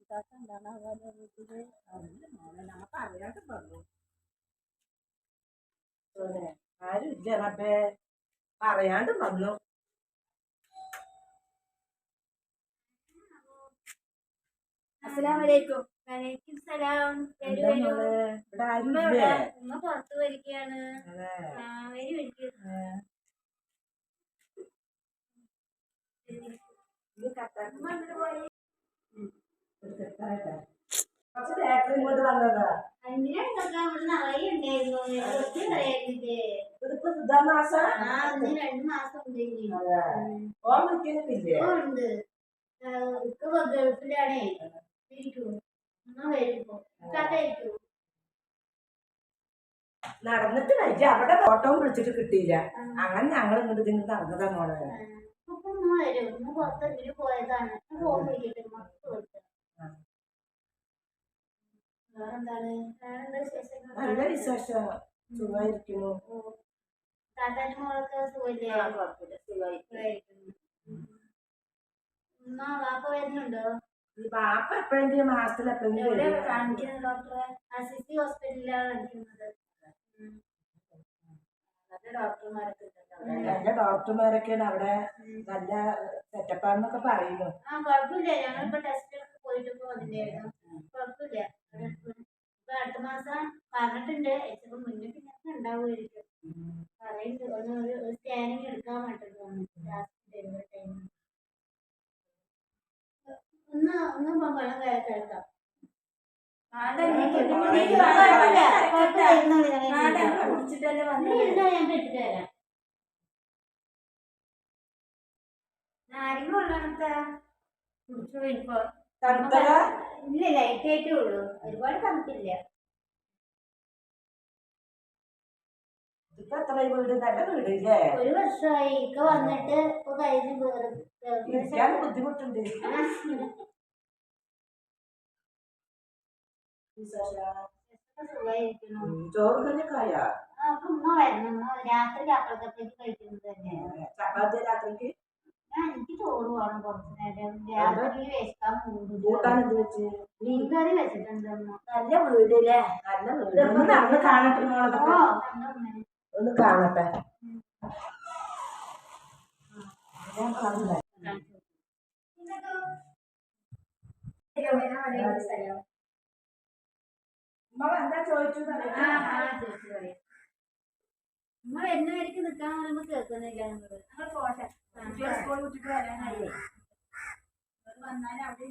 എന്താണ് അവരുടെ വീട്ടില് നമുക്ക് അറിയാണ്ട് പറഞ്ഞു ആരും ഇല്ല റബ്ബേ പറയാണ്ട് വന്നു. അസ്സലാമലൈക്കും. വലൈക്കും സലാം. ഉമ്മ പുറത്തു പോയിരിക്കുകയാണ്. ഗൾഫിലാണേ. നടന്നിട്ട് കഴിച്ചാ അവിടെ ഓട്ടവും വിളിച്ചിട്ട് കിട്ടിയില്ല. അങ്ങനെ ഞങ്ങൾ ഇങ്ങോട്ട് ഇതിന് നടന്നതാ മോളെ. നല്ല വിശേഷം. സുഖമായിരിക്കുന്നു. താത്താന്റെ മോളൊക്കെ വാപ്പ വരുന്നുണ്ടോ? വാപ്പ എപ്പോഴെങ്കിലും മാസത്തിൽ എപ്പോഴെങ്കിലും കാണിക്കുന്ന ഡോക്ടറെ അസിസി ഹോസ്പിറ്റലിലാണ് കാണിക്കുന്നത്. നല്ല ഡോക്ടർമാരൊക്കെയാണ് അവിടെ. നല്ല സെറ്റപ്പാന്നൊക്കെ പറയുന്നു. കുഴപ്പമില്ല. ഞങ്ങളിപ്പോ ടെസ്റ്റ് പോയിട്ടൊക്കെ വന്നിട്ടായിരുന്നു. കുഴപ്പമില്ല. അടുത്ത മാസം പറഞ്ഞിട്ടുണ്ട്. ഏറ്റവും മുന്നേ പിന്നെ ഉണ്ടാവുമായിരിക്കും പറയുന്നുണ്ട്. ഒരു സ്കാനിങ് എടുക്കാൻ വേണ്ടിട്ട് ഡെലിവറി ടൈം ഒന്ന് വെള്ളം കേൾക്കാം. നാരങ്ങ വെള്ളത്തെ കുടിച്ചു. ഇല്ല, ലൈറ്റ് ആയിട്ടേ ഉള്ളൂ. ഒരുപാട് തണുപ്പില്ല. ഒരു വർഷമായി ഇക്ക വന്നിട്ട് ഇപ്പൊ കഴിഞ്ഞ് ബുദ്ധിമുട്ടുണ്ട്. ചോറ് കഞ്ഞിക്കായ ഉമ്മ വരണം. രാത്രി അപ്പുറത്തേക്ക് കഴിക്കുന്നത് തന്നെയാണ്. ചപ്പാത്തി രാത്രിക്ക് എനിക്ക് ചോറ് വേണം. കുറച്ചു നേരം രാത്രി വെച്ചാൽ മീൻകറി വെച്ചിട്ടുണ്ട്. നല്ല വീടില്ലേ? നല്ല വീട്. നടന്ന് കാണട്ടെ മോളെ. ഒന്ന് കാണട്ടെ. എന്താ ചോദിച്ചു? നമ്മൾ എന്നവർക്ക് നിക്കാൻ പറയുമ്പോ കേൾക്കുന്നില്ല. ഞങ്ങൾ പോട്ടെ. സ്കൂൾ വിട്ടിട്ട് വരാനായി. വന്നാൽ അവിടെ